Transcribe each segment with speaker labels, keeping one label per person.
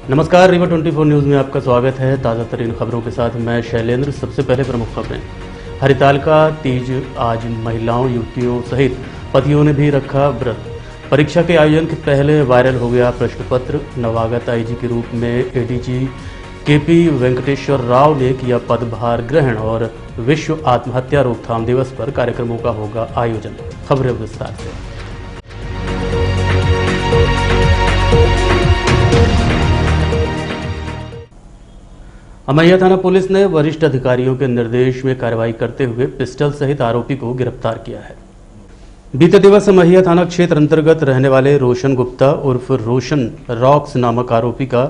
Speaker 1: नमस्कार, रीवा 24 न्यूज़ में आपका स्वागत है। ताज़ा तरीन खबरों के साथ मैं शैलेंद्र। सबसे पहले प्रमुख खबरें। हरितालिका तीज आज महिलाओं युवतियों सहित पतियों ने भी रखा व्रत। परीक्षा के आयोजन के पहले वायरल हो गया प्रश्न पत्र। नवागत आईजी के रूप में एडीजी केपी वेंकटेश्वर राव ने किया पदभार ग्रहण और विश्व आत्महत्या रोकथाम दिवस पर कार्यक्रमों का होगा आयोजन। खबरें विस्तार से। अमैया थाना पुलिस ने वरिष्ठ अधिकारियों के निर्देश में कार्रवाई करते हुए पिस्टल सहित आरोपी को गिरफ्तार किया है। बीते दिवस अमैया थाना क्षेत्र अंतर्गत रहने वाले रोशन गुप्ता उर्फ रोशन रॉक्स नामक आरोपी का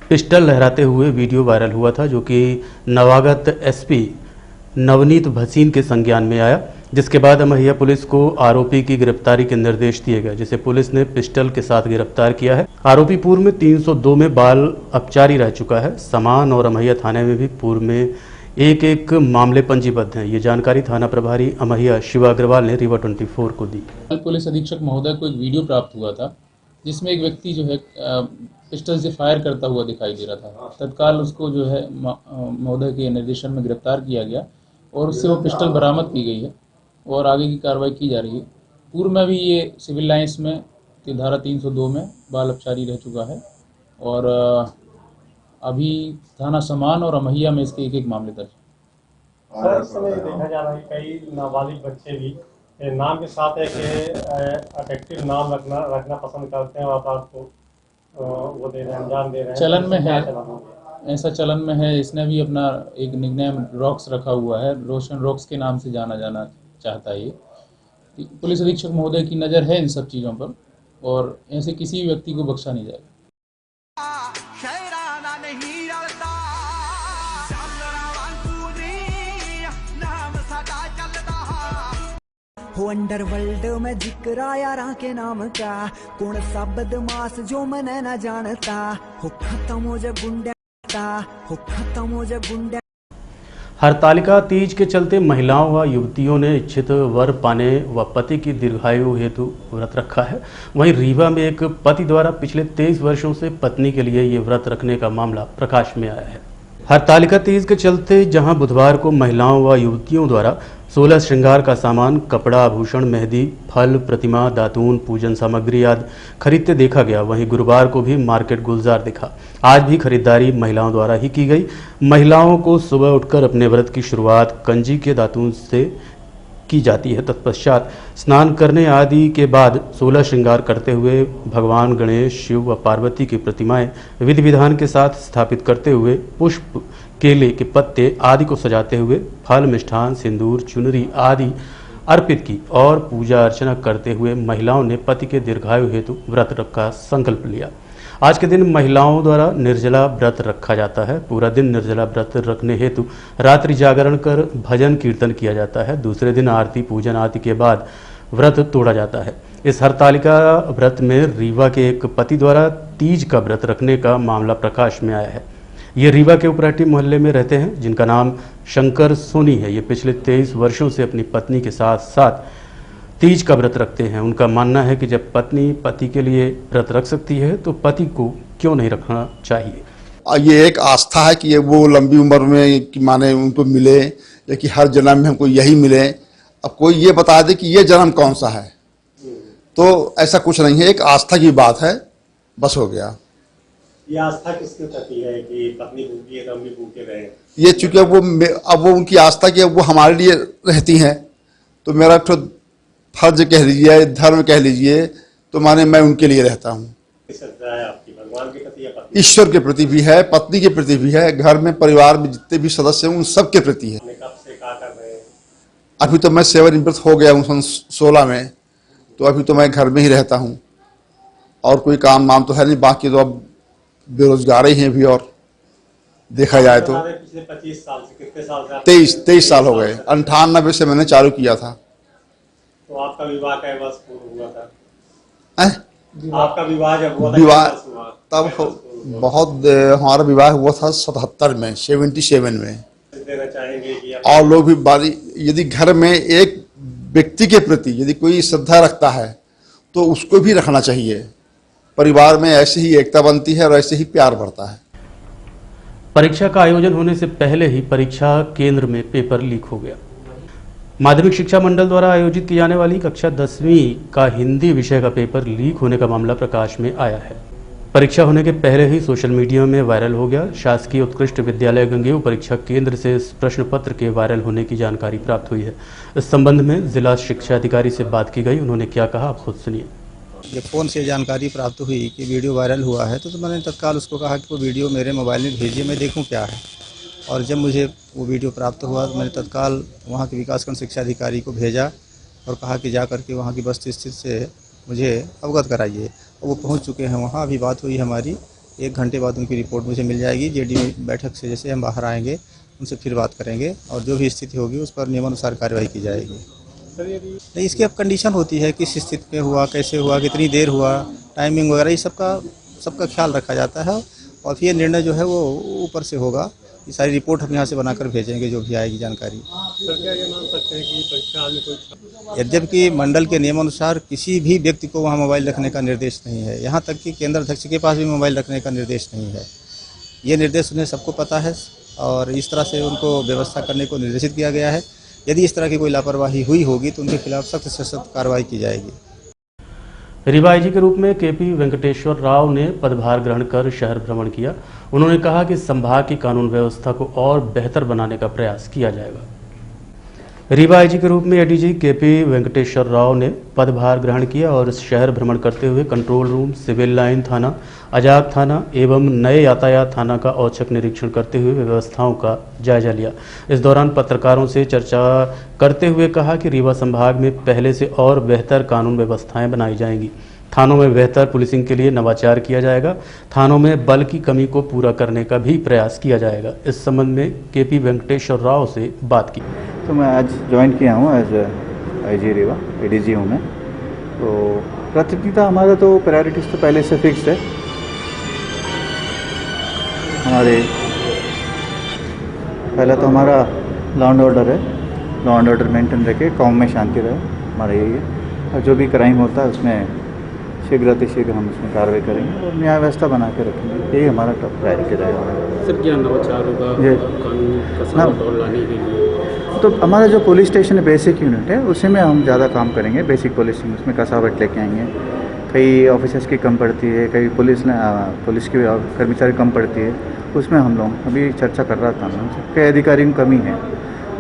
Speaker 1: पिस्टल लहराते हुए वीडियो वायरल हुआ था, जो कि नवागत एसपी नवनीत भसीन के संज्ञान में आया, जिसके बाद अमैया पुलिस को आरोपी की गिरफ्तारी के निर्देश दिए गए, जिसे पुलिस ने पिस्टल के साथ गिरफ्तार किया है। आरोपी पूर्व में 302 में बाल अपचारी रह चुका है। समान और अमैया थाने में भी पूर्व में एक मामले पंजीबद्ध हैं। ये जानकारी थाना प्रभारी अमैया शिवा अग्रवाल ने रीवा 24 को दी।
Speaker 2: पुलिस अधीक्षक महोदय को एक वीडियो प्राप्त हुआ था, जिसमें एक व्यक्ति जो है पिस्टल से फायर करता हुआ दिखाई दे रहा था। तत्काल उसको जो है महोदय के निर्देशन में गिरफ्तार किया गया और उससे वो पिस्टल बरामद की गई है और आगे की कार्रवाई की जा रही है। पूर्व में भी ये सिविल लाइंस में धारा 302 में बाल अपचारी रह चुका है और अभी थाना समान और अमैया में इसके एक मामले दर्ज है।
Speaker 3: सर, इस समय देखा जा रहा है कई नाबालिग बच्चे भी नाम के साथ एक अट्रैक्टिव नाम रखना पसंद करते हैं और अपराध को वो दे रहे हैं, अंजाम दे रहे हैं।
Speaker 2: चलन में है, ऐसा चलन में है। इसने भी अपना एक निकनेम रॉक्स रखा हुआ है, रोशन रॉक्स के नाम से जाना चाहता है। ये पुलिस अधीक्षक महोदय की नज़र है इन सब चीज़ों पर और ऐसे किसी भी व्यक्ति को बख्शा नहीं जाएगा।
Speaker 4: हो अंडरवर्ल्ड में जिक्र यारा के नाम का, कौन सा बदमाश जो मैंने न जानता, हो खत्म हो जा गुंडा, हो खत्म हो जा गुंडा।
Speaker 1: हरतालिका तीज के चलते महिलाओं व युवतियों ने इच्छित वर पाने व पति की दीर्घायु हेतु व्रत रखा है। वहीं रीवा में एक पति द्वारा पिछले 23 वर्षों से पत्नी के लिए ये व्रत रखने का मामला प्रकाश में आया है। हरतालिका तीज के चलते जहां बुधवार को महिलाओं व युवतियों द्वारा 16 श्रृंगार का सामान, कपड़ा, आभूषण, मेहंदी, फल, प्रतिमा, दातून, पूजन सामग्री आदि खरीदते देखा गया, वहीं गुरुवार को भी मार्केट गुलजार दिखा। आज भी खरीदारी महिलाओं द्वारा ही की गई। महिलाओं को सुबह उठकर अपने व्रत की शुरुआत कंजी के दातून से की जाती है। तत्पश्चात स्नान करने आदि के बाद 16 श्रृंगार करते हुए भगवान गणेश, शिव व पार्वती की प्रतिमाएं विधि विधान के साथ स्थापित करते हुए पुष्प, केले के पत्ते आदि को सजाते हुए फल, मिष्ठान, सिंदूर, चुनरी आदि अर्पित की और पूजा अर्चना करते हुए महिलाओं ने पति के दीर्घायु हेतु व्रत का संकल्प लिया। आज के दिन महिलाओं द्वारा निर्जला व्रत रखा जाता है। पूरा दिन निर्जला व्रत रखने हेतु रात्रि जागरण कर भजन कीर्तन किया जाता है। दूसरे दिन आरती पूजन आदि के बाद व्रत तोड़ा जाता है। इस हरतालिका व्रत में रीवा के एक पति द्वारा तीज का व्रत रखने का मामला प्रकाश में आया है। ये रीवा के उपराटी मोहल्ले में रहते हैं, जिनका नाम शंकर सोनी है। ये पिछले 23 वर्षों से अपनी पत्नी के साथ साथ तीज का व्रत रखते हैं। उनका मानना है कि जब पत्नी पति के लिए व्रत रख सकती है तो पति को क्यों नहीं रखना चाहिए।
Speaker 5: ये एक आस्था है कि ये वो लंबी उम्र में कि माने उनको मिले, लेकिन हर जन्म में हमको यही मिले। अब कोई ये बता दे कि ये जन्म कौन सा है, तो ऐसा कुछ नहीं है। एक आस्था की बात है, बस हो गया।
Speaker 3: ये आस्था किसके प्रति है कि पत्नी भूखी है तो हम भी भूखे रहे?
Speaker 5: ये चूंकि अब वो उनकी आस्था की वो हमारे लिए रहती हैं, तो मेरा तो फर्ज कह लीजिए, धर्म कह लीजिए, तो माने मैं उनके लिए रहता हूँ।
Speaker 3: श्रद्धा है आपकी भगवान के प्रति या पत्नी?
Speaker 5: ईश्वर के प्रति भी है, पत्नी के प्रति भी है, घर में परिवार में जितने भी सदस्य हैं उन सब के प्रति है।
Speaker 3: कब से क्या कर रहे हैं?
Speaker 5: अभी तो मैं सेवानिवृत्त हो गया हूँ सन 16 में, तो अभी तो मैं घर में ही रहता हूँ और कोई काम वाम तो है नहीं। बाकी तो अब बेरोजगार ही हैं भी, और देखा जाए तो
Speaker 3: पिछले 25 साल से कितने साल से?
Speaker 5: 23 साल हो गए। 98 से मैंने चालू किया था।
Speaker 3: तो आपका विवाह कै वर्ष पूर्व हुआ था?
Speaker 5: आपका
Speaker 3: विवाह जब हुआ था
Speaker 5: विवाह तब बहुत हमारा विवाह हुआ था 77 में, 77 में।
Speaker 3: देना चाहेंगे कि
Speaker 5: और लोग भी बारी, यदि घर में एक व्यक्ति के प्रति यदि कोई श्रद्धा रखता है तो उसको भी रखना चाहिए। परिवार में ऐसे ही एकता बनती है और ऐसे ही प्यार बढ़ता है।
Speaker 1: परीक्षा का आयोजन होने से पहले ही परीक्षा केंद्र में पेपर लीक हो गया। माध्यमिक शिक्षा मंडल द्वारा आयोजित की जाने वाली कक्षा 10वीं का हिंदी विषय का पेपर लीक होने का मामला प्रकाश में आया है। परीक्षा होने के पहले ही सोशल मीडिया में वायरल हो गया। शासकीय उत्कृष्ट विद्यालय गंगेऊ परीक्षा केंद्र से इस प्रश्न पत्र के वायरल होने की जानकारी प्राप्त हुई है। इस संबंध में जिला शिक्षा अधिकारी से बात की गई। उन्होंने क्या कहा, आप खुद सुनिए।
Speaker 6: जब फ़ोन से जानकारी प्राप्त हुई कि वीडियो वायरल हुआ है तो मैंने तत्काल उसको कहा कि वो वीडियो मेरे मोबाइल में भेजिए, मैं देखूं क्या है। और जब मुझे वो वीडियो प्राप्त हुआ तो मैंने तत्काल वहाँ के विकासखंड शिक्षा अधिकारी को भेजा और कहा कि जा करके वहाँ की वस्तु स्थिति से मुझे अवगत कराइए। और वो पहुँच चुके हैं वहाँ। अभी बात हुई हमारी, 1 घंटे बाद उनकी रिपोर्ट मुझे मिल जाएगी। जेडी बैठक से जैसे हम बाहर आएंगे उनसे फिर बात करेंगे और जो भी स्थिति होगी उस पर नियमानुसार कार्रवाई की जाएगी। नहीं, इसकी अब कंडीशन होती है, किस स्थिति में हुआ, कैसे हुआ, कितनी देर हुआ, टाइमिंग वगैरह, ये सबका ख्याल रखा जाता है और फिर निर्णय जो है वो ऊपर से होगा। ये सारी रिपोर्ट हम यहाँ से बनाकर भेजेंगे जो भी आएगी जानकारी। यद्यपि मंडल के नियमानुसार किसी भी व्यक्ति को वहाँ मोबाइल रखने का निर्देश नहीं है, यहाँ तक कि केंद्र अध्यक्ष के पास भी मोबाइल रखने का निर्देश नहीं है। ये निर्देश उन्हें सबको पता है और इस तरह से उनको व्यवस्था करने को निर्देशित किया गया है। यदि इस तरह की कोई लापरवाही हुई होगी तो उनके खिलाफ सख्त से सख्त कार्रवाई की जाएगी।
Speaker 1: रीवा आईजी के रूप में केपी वेंकटेश्वर राव ने पदभार ग्रहण कर शहर भ्रमण किया। उन्होंने कहा कि संभाग की कानून व्यवस्था को और बेहतर बनाने का प्रयास किया जाएगा। रीवा आईजी के रूप में एडीजी केपी वेंकटेश्वर राव ने पदभार ग्रहण किया और शहर भ्रमण करते हुए कंट्रोल रूम, सिविल लाइन थाना, अजाक थाना एवं नए यातायात थाना का औचक निरीक्षण करते हुए व्यवस्थाओं का जायजा लिया। इस दौरान पत्रकारों से चर्चा करते हुए कहा कि रीवा संभाग में पहले से और बेहतर कानून व्यवस्थाएं बनाई जाएंगी। थानों में बेहतर पुलिसिंग के लिए नवाचार किया जाएगा। थानों में बल की कमी को पूरा करने का भी प्रयास किया जाएगा। इस संबंध में केपी वेंकटेश्वर राव से बात की।
Speaker 7: तो मैं आज ज्वाइन किया हूँ एज आईजी रीवा, एडीजी हूँ मैं। तो प्राथमिकता हमारा तो प्रायोरिटीज़ तो पहले से फिक्स्ड है। हमारे पहला तो हमारा लॉ एंड ऑर्डर है, लॉ एंड ऑर्डर मेंटेन रखे, कौम में शांति रहे, हमारा यही है। और जो भी क्राइम होता है उसमें शीघ्र हम उसमें कार्रवाई करेंगे और न्याय व्यवस्था बना के रखेंगे। यही हमारा टॉप प्रायोरिटी रहेगा।
Speaker 1: सर, क्या नवाचार होगा कानून कसावट और लाने के लिए?
Speaker 7: तो हमारा जो पुलिस स्टेशन है, बेसिक यूनिट है, उसी में हम ज़्यादा काम करेंगे। बेसिक पुलिसिंग, उसमें कसावट लेके आएंगे। कई ऑफिसर्स की कम पड़ती है, कई पुलिस की कर्मचारी कम पड़ती है, उसमें हम लोग अभी चर्चा कर रहा था मैं, कई अधिकारी की कमी है,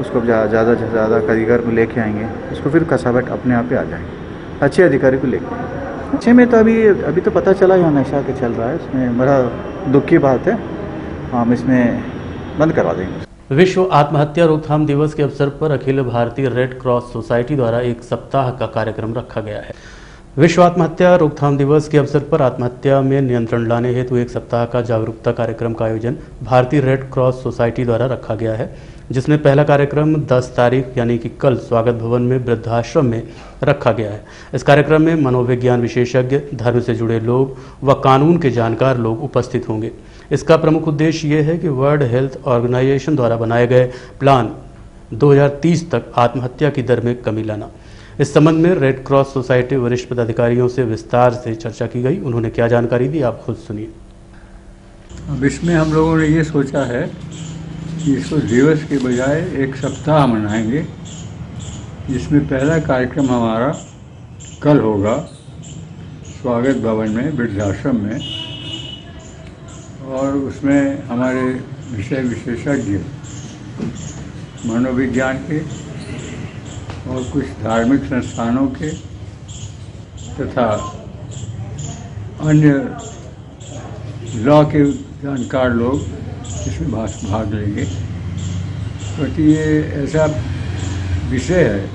Speaker 7: उसको ज़्यादा से ज़्यादा अधिकार को लेके आएंगे, उसको फिर कसावट अपने आप ही आ जाएगी। अच्छे अधिकारी को लेके अच्छे में तो अभी तो पता चला यहाँ नशा के चल रहा है, इसमें बड़ा दुख की बात है। हम इसमें बंद करवा देंगे।
Speaker 1: विश्व आत्महत्या रोकथाम दिवस के अवसर पर Akhil Bharatiya red cross society द्वारा एक सप्ताह का कार्यक्रम रखा गया है। विश्व आत्महत्या रोकथाम दिवस के अवसर पर आत्महत्या में नियंत्रण लाने हेतु एक सप्ताह का जागरूकता कार्यक्रम का आयोजन भारतीय रेड क्रॉस सोसाइटी द्वारा रखा गया है, जिसमें पहला कार्यक्रम 10 तारीख यानी कि कल स्वागत भवन में वृद्धाश्रम में रखा गया है। इस कार्यक्रम में मनोविज्ञान विशेषज्ञ, धर्म से जुड़े लोग व कानून के जानकार लोग उपस्थित होंगे। इसका प्रमुख उद्देश्य ये है कि वर्ल्ड हेल्थ ऑर्गेनाइजेशन द्वारा बनाए गए प्लान 2030 तक आत्महत्या की दर में कमी लाना। इस संबंध में रेड क्रॉस सोसाइटी वरिष्ठ पदाधिकारियों से विस्तार से चर्चा की गई। उन्होंने क्या जानकारी दी, आप खुद सुनिए।
Speaker 8: अब इसमें हम लोगों ने ये सोचा है कि इसको दिवस के बजाय एक सप्ताह मनाएंगे, जिसमें पहला कार्यक्रम हमारा कल होगा स्वागत भवन में, वृद्धाश्रम में, और उसमें हमारे विषय विशेषज्ञ मनोविज्ञान के और कुछ धार्मिक संस्थानों के तथा अन्य लॉ के जानकार लोग इसमें भाग लेंगे, क्योंकि ये ऐसा विषय है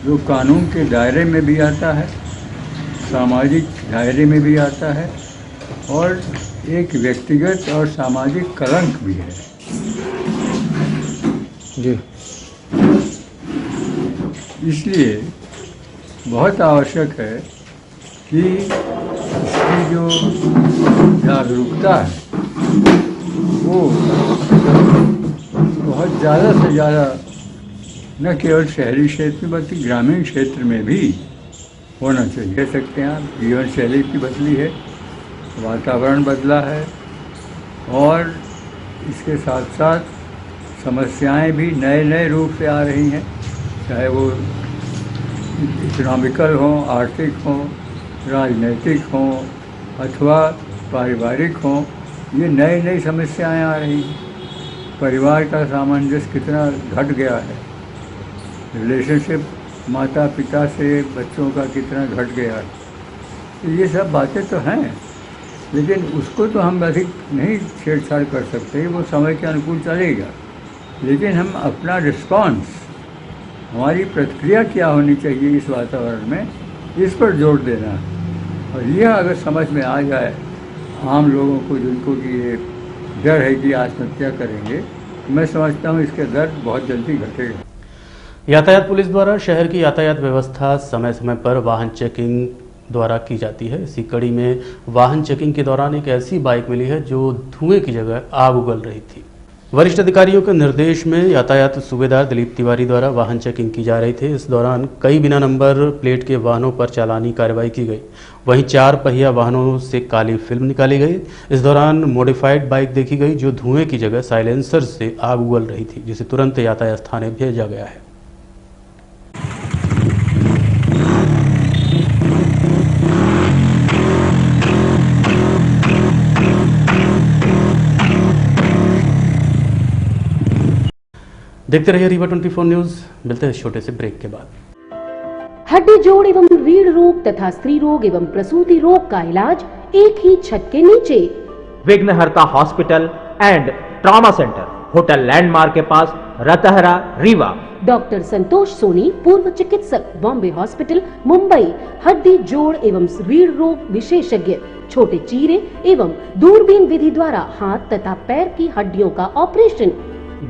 Speaker 8: जो कानून के दायरे में भी आता है, सामाजिक दायरे में भी आता है और एक व्यक्तिगत और सामाजिक कलंक भी है
Speaker 7: जी।
Speaker 8: इसलिए बहुत आवश्यक है कि इसकी जो जागरूकता है वो बहुत ज़्यादा से ज़्यादा न केवल शहरी क्षेत्र में बल्कि ग्रामीण क्षेत्र में भी होना चाहिए। कह सकते हैं आप, जीवन शैली की बदली है, वातावरण बदला है और इसके साथ साथ समस्याएं भी नए नए रूप से आ रही हैं, चाहे वो इकोनॉमिकल हों, आर्थिक हों, राजनीतिक हों अथवा पारिवारिक हों, ये नई नई समस्याएं आ रही हैं। परिवार का सामंजस्य कितना घट गया है, रिलेशनशिप माता पिता से बच्चों का कितना घट गया है। तो ये सब बातें तो हैं, लेकिन उसको तो हम अधिक नहीं छेड़छाड़ कर सकते, वो समय के अनुकूल चलेगा। लेकिन हम अपना रिस्पॉन्स, हमारी प्रतिक्रिया क्या होनी चाहिए इस वातावरण में, इस पर जोर देना। और यह अगर समझ में आ जाए आम लोगों को, जिनको कि ये डर है कि आत्महत्या करेंगे, मैं समझता हूँ इसका दर बहुत जल्दी घटेगा।
Speaker 1: यातायात पुलिस द्वारा शहर की यातायात व्यवस्था समय समय पर वाहन चेकिंग द्वारा की जाती है। इसी कड़ी में वाहन चेकिंग के दौरान एक ऐसी बाइक मिली है जो धुएं की जगह आग उगल रही थी। वरिष्ठ अधिकारियों के निर्देश में यातायात सूबेदार दिलीप तिवारी द्वारा वाहन चेकिंग की जा रही थी। इस दौरान कई बिना नंबर प्लेट के वाहनों पर चालानी कार्रवाई की गई। वहीं 4 पहिया वाहनों से काली फिल्म निकाली गई। इस दौरान मॉडिफाइड बाइक देखी गई जो धुएं की जगह साइलेंसर से आग उगल रही थी, जिसे तुरंत यातायात थाने भेजा गया है। देखते रहिए रीवा 24 न्यूज। मिलते हैं छोटे से ब्रेक के बाद।
Speaker 9: हड्डी जोड़ एवं रीढ़ रोग तथा स्त्री रोग एवं प्रसूति रोग का इलाज एक ही छत के नीचे।
Speaker 10: विघ्नहर्ता hospital and trauma centre, hotel landmark के पास, रतहरा, रीवा।
Speaker 9: डॉक्टर संतोष सोनी, पूर्व चिकित्सक, बॉम्बे हॉस्पिटल, मुंबई। हड्डी जोड़ एवं रीढ़ रोग विशेषज्ञ, छोटे चीरे एवं दूरबीन विधि द्वारा हाथ तथा पैर की हड्डियों का ऑपरेशन।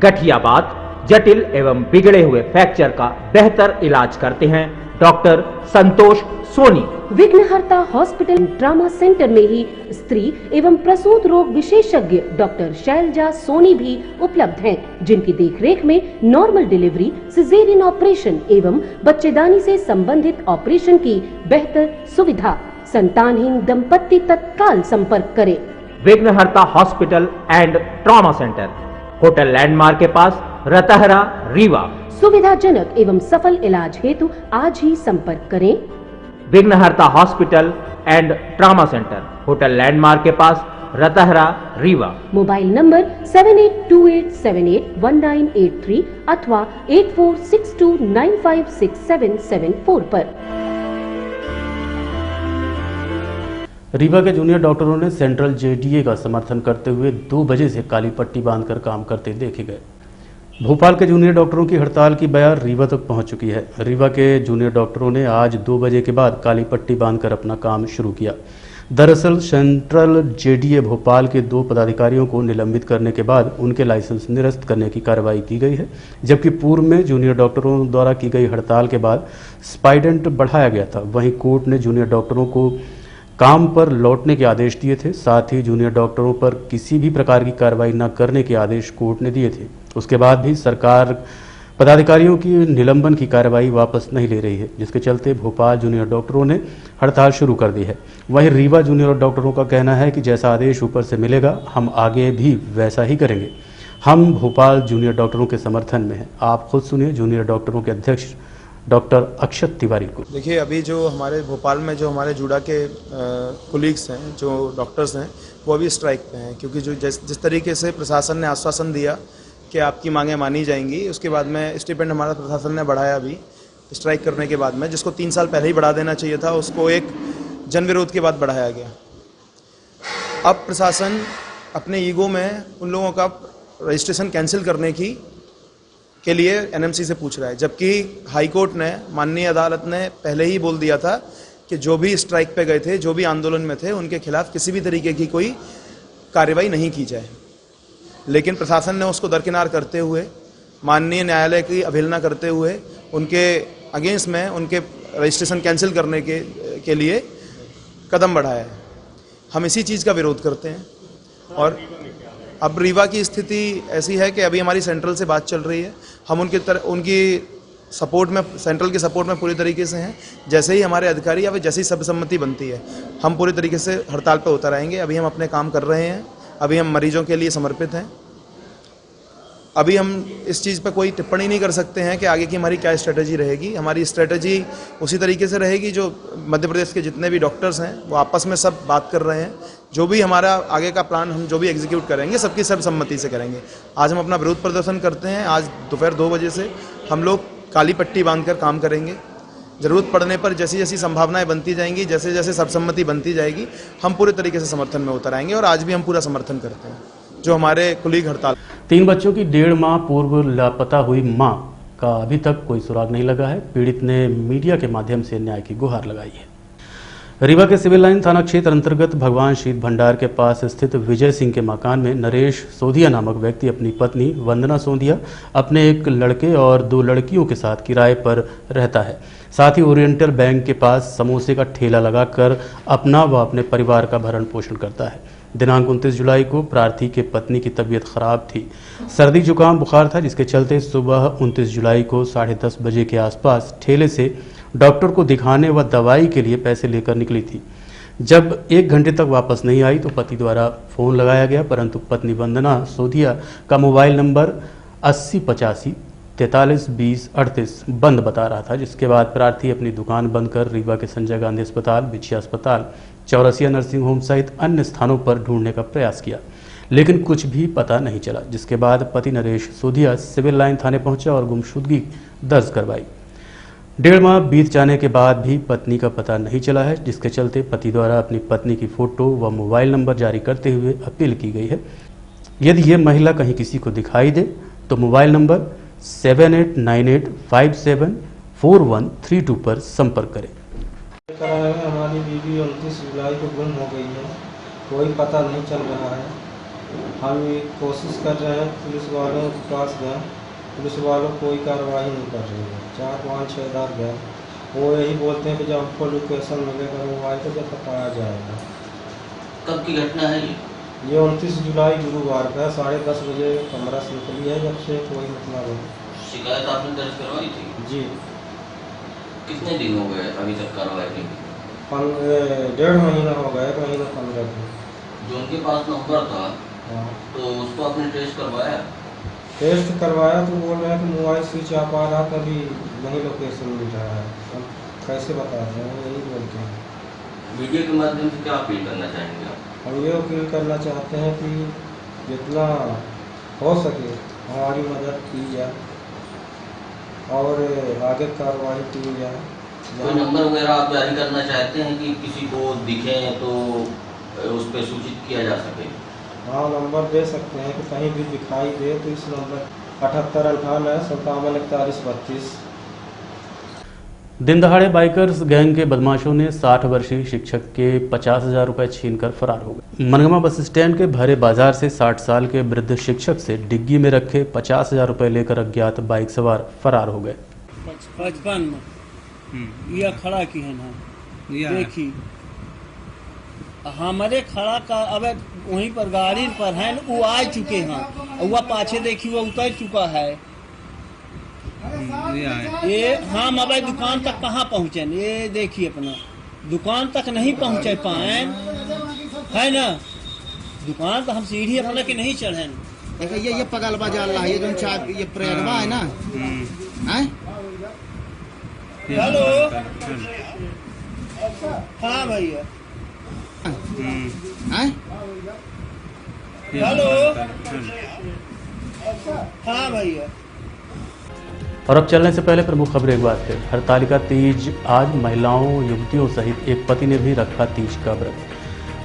Speaker 10: गठियाबात, जटिल एवं बिगड़े हुए फ्रैक्चर का बेहतर इलाज करते हैं डॉक्टर संतोष सोनी।
Speaker 9: विघ्नहर्ता हॉस्पिटल ट्रॉमा सेंटर में ही स्त्री एवं प्रसूत रोग विशेषज्ञ डॉक्टर शैलजा सोनी भी उपलब्ध हैं, जिनकी देखरेख में नॉर्मल डिलीवरी, सिजेरियन ऑपरेशन एवं बच्चेदानी से संबंधित ऑपरेशन की बेहतर सुविधा। संतानहीन दंपत्ति तत्काल संपर्क करें।
Speaker 10: विघ्नहर्ता hospital and trauma centre, hotel landmark के पास, रतहरा, रीवा।
Speaker 9: सुविधाजनक एवं सफल इलाज हेतु आज ही संपर्क करें।
Speaker 10: विघ्नहर्ता hospital and trauma centre, hotel landmark के पास, रतहरा, रीवा।
Speaker 9: मोबाइल नंबर 7828781983 अथवा 8462956774 पर।
Speaker 1: रीवा के जूनियर डॉक्टरों ने सेंट्रल जेडीए का समर्थन करते हुए 2 बजे से काली पट्टी बांधकर काम करते देखे गए। भोपाल के जूनियर डॉक्टरों की हड़ताल की बयार रीवा तक पहुंच चुकी है। रीवा के जूनियर डॉक्टरों ने आज 2 बजे के बाद काली पट्टी बांधकर अपना काम शुरू किया। दरअसल सेंट्रल जेडीए भोपाल के 2 पदाधिकारियों को निलंबित करने के बाद उनके लाइसेंस निरस्त करने की कार्रवाई की गई है, जबकि पूर्व में जूनियर डॉक्टरों द्वारा की गई हड़ताल के बाद स्पाइडेंट बढ़ाया गया था। वहीं कोर्ट ने जूनियर डॉक्टरों को काम पर लौटने के आदेश दिए थे। साथ ही जूनियर डॉक्टरों पर किसी भी प्रकार की कार्रवाई न करने के आदेश कोर्ट ने दिए थे। उसके बाद भी सरकार पदाधिकारियों की निलंबन की कार्रवाई वापस नहीं ले रही है, जिसके चलते भोपाल जूनियर डॉक्टरों ने हड़ताल शुरू कर दी है। वहीं रीवा जूनियर डॉक्टरों का कहना है कि जैसा आदेश ऊपर से मिलेगा हम आगे भी वैसा ही करेंगे। हम भोपाल जूनियर डॉक्टरों के समर्थन में हैं। आप खुद सुनिए जूनियर डॉक्टरों के अध्यक्ष डॉक्टर अक्षत तिवारी को।
Speaker 11: देखिए, अभी जो हमारे भोपाल में जो हमारे जुड़ा के कोलीग्स हैं, जो डॉक्टर्स हैं, वो अभी स्ट्राइक पे हैं, क्योंकि जो जिस तरीके से प्रशासन ने आश्वासन दिया कि आपकी मांगें मानी जाएंगी, उसके बाद में स्टिपेंड हमारा प्रशासन ने बढ़ाया अभी स्ट्राइक करने के बाद में, जिसको 3 साल पहले ही बढ़ा देना चाहिए था, उसको एक जन विरोध के बाद बढ़ाया गया। अब प्रशासन अपने ईगो में उन लोगों का रजिस्ट्रेशन कैंसिल करने के लिए एनएमसी से पूछ रहा है, जबकि हाई कोर्ट ने, माननीय अदालत ने पहले ही बोल दिया था कि जो भी स्ट्राइक पे गए थे, जो भी आंदोलन में थे, उनके खिलाफ किसी भी तरीके की कोई कार्रवाई नहीं की जाए। लेकिन प्रशासन ने उसको दरकिनार करते हुए, माननीय न्यायालय की अवहेलना करते हुए, उनके अगेंस्ट में उनके रजिस्ट्रेशन कैंसिल करने के लिए कदम बढ़ाया है। हम इसी चीज़ का विरोध करते हैं। और अब रीवा की स्थिति ऐसी है कि अभी हमारी सेंट्रल से बात चल रही है। हम उनकी सपोर्ट में, सेंट्रल के सपोर्ट में पूरी तरीके से हैं। जैसे ही हमारे अधिकारी या फिर जैसे ही सर्वसम्मति बनती है, हम पूरी तरीके से हड़ताल पर उतर आएंगे। अभी हम अपने काम कर रहे हैं, अभी हम मरीजों के लिए समर्पित हैं। अभी हम इस चीज़ पर कोई टिप्पणी नहीं कर सकते हैं कि आगे की हमारी क्या स्ट्रेटजी रहेगी। हमारी स्ट्रेटजी उसी तरीके से रहेगी जो मध्य प्रदेश के जितने भी डॉक्टर्स हैं वो आपस में सब बात कर रहे हैं। जो भी हमारा आगे का प्लान हम जो भी एग्जीक्यूट करेंगे सबकी सर्वसम्मति से करेंगे। आज हम अपना विरोध प्रदर्शन करते हैं। आज दोपहर 2 बजे से हम लोग काली पट्टी बांधकर काम करेंगे। ज़रूरत पड़ने पर जैसी जैसी संभावनाएं बनती जाएंगी, जैसे जैसे सर्वसम्मति बनती जाएगी, हम पूरे तरीके से समर्थन में उतर आएंगे। और आज भी हम पूरा समर्थन करते हैं जो हमारे कुलीग हड़ताल।
Speaker 1: 3 बच्चों की 1.5 माह पूर्व लापता हुई मां का अभी तक कोई सुराग नहीं लगा है। पीड़ित ने मीडिया के माध्यम से न्याय की गुहार लगाई है। रीवा के सिविल लाइन थाना क्षेत्र अंतर्गत भगवान शीत भंडार के पास स्थित विजय सिंह के मकान में नरेश सोधिया नामक व्यक्ति अपनी पत्नी वंदना सोधिया, अपने एक लड़के और 2 लड़कियों के साथ किराए पर रहता है। साथ ही ओरिएंटल बैंक के पास समोसे का ठेला लगाकर अपना व अपने परिवार का भरण पोषण करता है। दिनांक 29 जुलाई को प्रार्थी के पत्नी की तबीयत खराब थी, सर्दी जुकाम बुखार था, जिसके चलते सुबह 29 जुलाई को 10:30 बजे के आसपास ठेले से डॉक्टर को दिखाने व दवाई के लिए पैसे लेकर निकली थी। जब 1 घंटे तक वापस नहीं आई तो पति द्वारा फोन लगाया गया, परंतु पत्नी वंदना सोधिया का मोबाइल नंबर 8085 43 20 38 बंद बता रहा था। जिसके बाद प्रार्थी अपनी दुकान बंद कर रीवा के संजय गांधी अस्पताल, बिछिया अस्पताल, चौरसिया नर्सिंग होम सहित अन्य स्थानों पर ढूंढने का प्रयास किया, लेकिन कुछ भी पता नहीं चला। जिसके बाद पति नरेश सोधिया सिविल लाइन थाने पहुंचा और गुमशुदगी दर्ज करवाई। 1.5 माह बीत जाने के बाद भी पत्नी का पता नहीं चला है, जिसके चलते पति द्वारा अपनी पत्नी की फोटो व मोबाइल नंबर जारी करते हुए अपील की गई है। यदि ये महिला कहीं किसी को दिखाई दे तो मोबाइल नंबर 7898574132 पर संपर्क करें।
Speaker 12: हमारी बीवी 29 जुलाई को गुम हो गई है, कोई पता नहीं चल रहा है। हम कोशिश कर रहे हैं पुलिस वालों के पास गए, पुलिस वालों कोई कार्रवाई नहीं कर रही है। 4-5-6 बार गए, वो यही बोलते हैं कि जब हमको लोकेशन मिलेगा मोबाइल को जब बताया जाएगा।
Speaker 13: कब की घटना है
Speaker 12: ये 29 जुलाई गुरुवार का 10:30 बजे कमरा से निकली है। जब से कोई मतलब है।
Speaker 13: शिकायत आपने दर्ज करवाई थी?
Speaker 12: जी।
Speaker 13: कितने दिन हो गए अभी तक कार्रवाई नहीं?
Speaker 12: 1.5 महीना हो गया, 1 महीना 15 दिन।
Speaker 13: जो उनके पास नंबर था तो उसको आपने टेस्ट करवाया?
Speaker 12: टेस्ट करवाया तो बोल रहे हैं कि मोबाइल स्विच ऑफ आ रहा, तभी नहीं लोकेशन मिल रहा है। हम कैसे बताते हैं, यही बोलते हैं।
Speaker 13: मीडिया के माध्यम से क्या अपील करना चाहेंगे आप?
Speaker 12: हम ये अपील करना चाहते हैं कि जितना हो सके हमारी मदद की जाए और आगे कार्रवाई की जाए।
Speaker 13: कोई नंबर वगैरह आप जारी करना चाहते हैं कि किसी को दिखे तो उस पर सूचित किया जा सके?
Speaker 12: हाँ, नंबर दे सकते हैं कि कहीं भी दिखाई दे तो इस नंबर 7858574132।
Speaker 1: दिन दहाड़े बाइकर्स गैंग के बदमाशों ने 60 वर्षीय शिक्षक के 50,000 रुपये छीनकर फरार हो गए। मनगमा बस स्टैंड के भरे बाजार से 60 साल के वृद्ध शिक्षक से डिग्गी में रखे 50,000 रुपये लेकर अज्ञात बाइक सवार फरार हो गए।
Speaker 14: 55 में यह खड़ा की है ना, देखी हमारे खड़ा का अब वहीं पर गाड़ी पर है, वो आ चुके हैं, वह पाछे देखी वो उतर चुका है। ये हम अब दुकान तक कहाँ पहुँचे, ये देखिए अपना दुकान तक नहीं पहुँचे पाए है ना, दुकान तो हम सीढ़ी अपना के नहीं चढ़े।
Speaker 15: ये पगल बाजार रहा है, ये प्रेरणा है ना।
Speaker 14: हेलो, हाँ भैया, हेलो, हाँ भैया।
Speaker 1: और अब चलने से पहले प्रमुख खबरें एक बार फिर। हरतालिका तीज आज महिलाओं, युवतियों सहित एक पति ने भी रखा तीज का व्रत।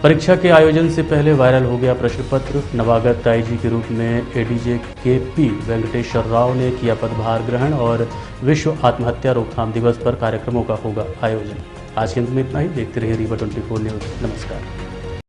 Speaker 1: परीक्षा के आयोजन से पहले वायरल हो गया प्रश्न पत्र। नवागत आईजी के रूप में एडीजे केपी वेंकटेश्वर राव ने किया पदभार ग्रहण और विश्व आत्महत्या रोकथाम दिवस पर कार्यक्रमों का होगा आयोजन। आज के अंत में इतना ही। देखते रहिए रीवा 24 न्यूज। नमस्कार।